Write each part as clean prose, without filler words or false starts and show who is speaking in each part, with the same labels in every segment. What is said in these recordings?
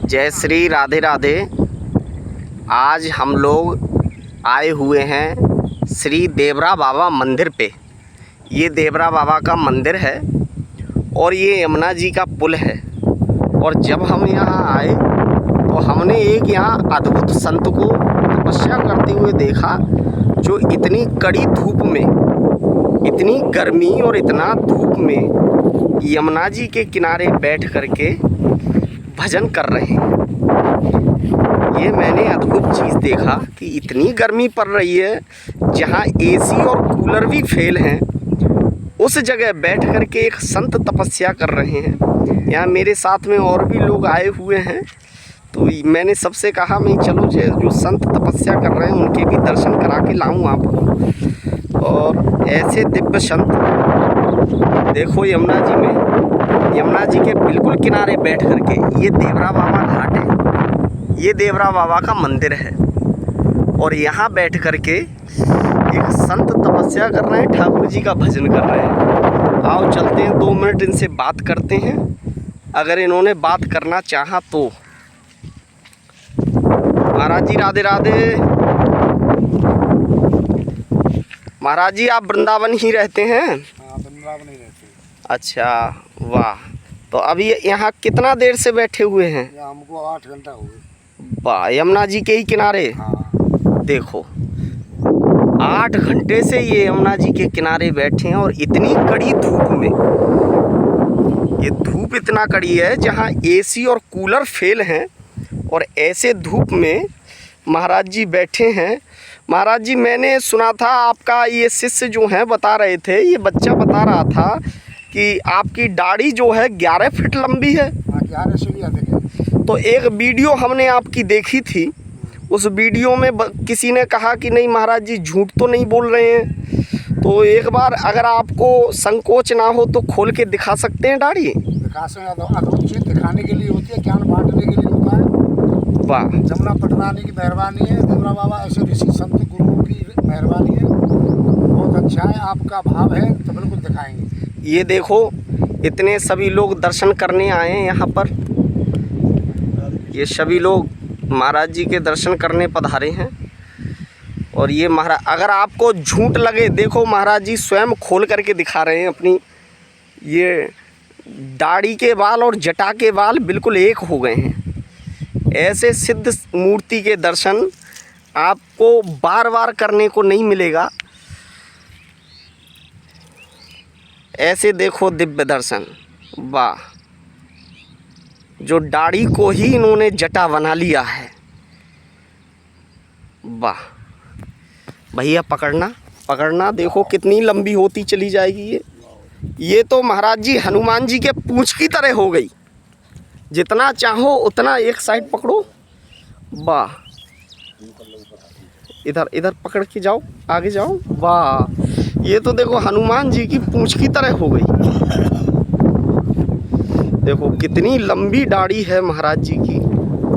Speaker 1: जय श्री राधे राधे। आज हम लोग आए हुए हैं श्री देवरा बाबा मंदिर पे। ये देवरा बाबा का मंदिर है और ये यमुना जी का पुल है। और जब हम यहाँ आए तो हमने एक यहाँ अद्भुत संत को तपस्या करते हुए देखा, जो इतनी कड़ी धूप में, इतनी गर्मी और इतना धूप में यमुना जी के किनारे बैठ करके भजन कर रहे हैं। ये मैंने अद्भुत चीज़ देखा कि इतनी गर्मी पड़ रही है, जहाँ एसी और कूलर भी फेल हैं, उस जगह बैठ करके एक संत तपस्या कर रहे हैं। यहाँ मेरे साथ में और भी लोग आए हुए हैं, तो मैंने सबसे कहा मैं चलो जो संत तपस्या कर रहे हैं उनके भी दर्शन करा के लाऊं आपको। और ऐसे दिव्य संत देखो यमुना जी में, यमुना जी के बिल्कुल किनारे बैठ करके, ये देवरा बाबा घाट है, ये देवरा बाबा का मंदिर है। और यहाँ बैठ करके एक संत तपस्या कर रहे हैं, ठाकुर जी का भजन कर रहे हैं। आओ चलते हैं, 2 मिनट इनसे बात करते हैं, अगर इन्होंने बात करना चाहा तो। महाराज जी राधे राधे। महाराज जी आप वृंदावन ही रहते हैं?
Speaker 2: हाँ, वृंदावन ही रहते हैं।
Speaker 1: अच्छा, वाह। तो अभी यहाँ कितना देर से बैठे हुए हैं?
Speaker 2: हमको 8 घंटा हो गए।
Speaker 1: वाह, यमुना जी के ही किनारे।
Speaker 2: हाँ।
Speaker 1: देखो 8 घंटे से ये यमुना जी के किनारे बैठे हैं और इतनी कड़ी धूप में, ये धूप इतना कड़ी है जहाँ एसी और कूलर फेल हैं, और ऐसे धूप में महाराज जी बैठे हैं। महाराज जी मैंने सुना था आपका ये शिष्य जो हैं बता रहे थे, ये बच्चा बता रहा था कि आपकी दाढ़ी जो है 11 फीट लंबी है।
Speaker 2: 11 से भी अधिक है।
Speaker 1: तो एक वीडियो हमने आपकी देखी थी, उस वीडियो में किसी ने कहा कि नहीं महाराज जी झूठ तो नहीं बोल रहे हैं। तो एक बार अगर आपको संकोच ना हो तो खोल के दिखा सकते हैं दाढ़ी?
Speaker 2: दिखा सकते हैं। अद्भुत चीज़ दिखाने के लिए होती है, ज्ञान बांटने के लिए होता है।
Speaker 1: वाह,
Speaker 2: जमुना पटरानी की मेहरबानी है, देवरा बाबा ऐसे ऋषि संत गुरुओं की मेहरबानी है। बहुत अच्छा है, आपका भाव है तो बिल्कुल दिखाएंगे।
Speaker 1: ये देखो इतने सभी लोग दर्शन करने आए हैं यहाँ पर। ये सभी लोग महाराज जी के दर्शन करने पधारे हैं। और ये महाराज, अगर आपको झूठ लगे, देखो महाराज जी स्वयं खोल करके दिखा रहे हैं अपनी, ये दाढ़ी के बाल और जटा के बाल बिल्कुल एक हो गए हैं। ऐसे सिद्ध मूर्ति के दर्शन आपको बार बार करने को नहीं मिलेगा। ऐसे देखो दिव्य दर्शन, वाह, जो दाढ़ी को ही इन्होंने जटा बना लिया है। वाह भैया, पकड़ना पकड़ना, देखो कितनी लंबी होती चली जाएगी ये तो महाराज जी हनुमान जी के पूंछ की तरह हो गई। जितना चाहो उतना एक साइड पकड़ो। वाह, इधर इधर पकड़ के जाओ, आगे जाओ। वाह, ये तो देखो हनुमान जी की पूंछ की तरह हो गई। देखो कितनी लंबी दाढ़ी है महाराज जी की।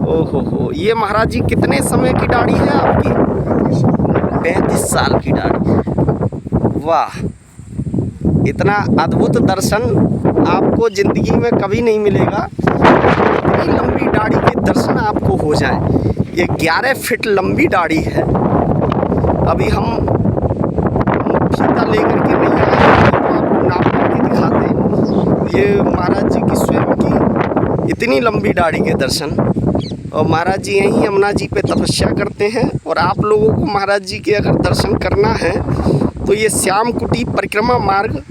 Speaker 1: ओहो हो, ये महाराज जी कितने समय की दाढ़ी है आपकी? 35 साल की दाढ़ी। वाह, इतना अद्भुत दर्शन आपको ज़िंदगी में कभी नहीं मिलेगा। इतनी लंबी दाढ़ी के दर्शन आपको हो जाए। ये 11 फीट लंबी दाढ़ी है। अभी हम फीता लेकर के नहीं आए, तो आपको नाप करके दिखाते। ये महाराज जी की स्वयं की इतनी लंबी दाढ़ी के दर्शन। और महाराज जी यहीं यमुना जी पे तपस्या करते हैं। और आप लोगों को महाराज जी के अगर दर्शन करना है तो ये श्याम कुटी परिक्रमा मार्ग,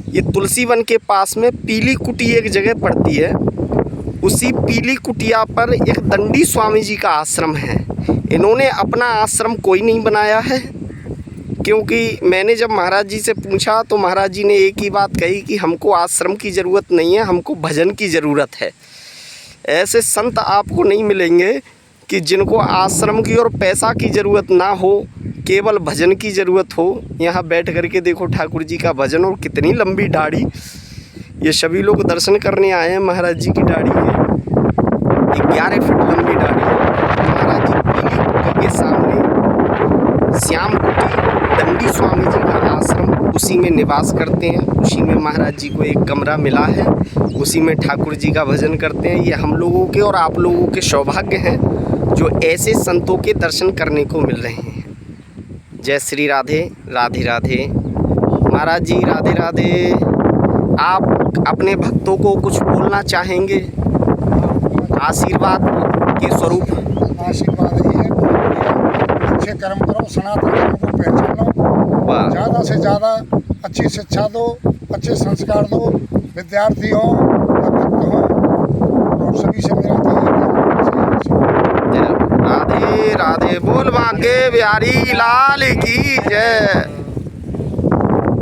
Speaker 1: ये तुलसी वन के पास में पीली कुटी एक जगह पड़ती है, उसी पीली कुटिया पर एक दंडी स्वामी जी का आश्रम है। इन्होंने अपना आश्रम कोई नहीं बनाया है, क्योंकि मैंने जब महाराज जी से पूछा तो महाराज जी ने एक ही बात कही कि हमको आश्रम की ज़रूरत नहीं है, हमको भजन की ज़रूरत है। ऐसे संत आपको नहीं मिलेंगे कि जिनको आश्रम की और पैसा की ज़रूरत ना हो, केवल भजन की ज़रूरत हो। यहाँ बैठ करके देखो ठाकुर जी का भजन, और कितनी लंबी दाढ़ी। ये सभी लोग दर्शन करने आए हैं महाराज जी की दाढ़ी के। 11 फीट लंबी दाढ़ी है। महाराज जी पीली कुटी के सामने श्याम कुटी दंडी स्वामी जी का आश्रम उसी में निवास करते हैं, उसी में महाराज जी को एक कमरा मिला है, उसी में ठाकुर जी का भजन करते हैं। ये हम लोगों के और आप लोगों के सौभाग्य हैं जो ऐसे संतों के दर्शन करने को मिल रहे हैं। जय श्री राधे, राधे राधे। महाराज जी राधे राधे। आप अपने भक्तों को कुछ बोलना चाहेंगे आशीर्वाद के स्वरूप?
Speaker 2: आशीर्वाद ये है कि अच्छे कर्म करो, सनातन धर्म को पहचानो,
Speaker 1: वाह,
Speaker 2: ज़्यादा से ज़्यादा अच्छी शिक्षा दो, अच्छे संस्कार दो, विद्यार्थी हो या भक्त हो, और सभी से मेरा तो
Speaker 1: राधे राधे। बोल बांके बिहारी लाल की जय।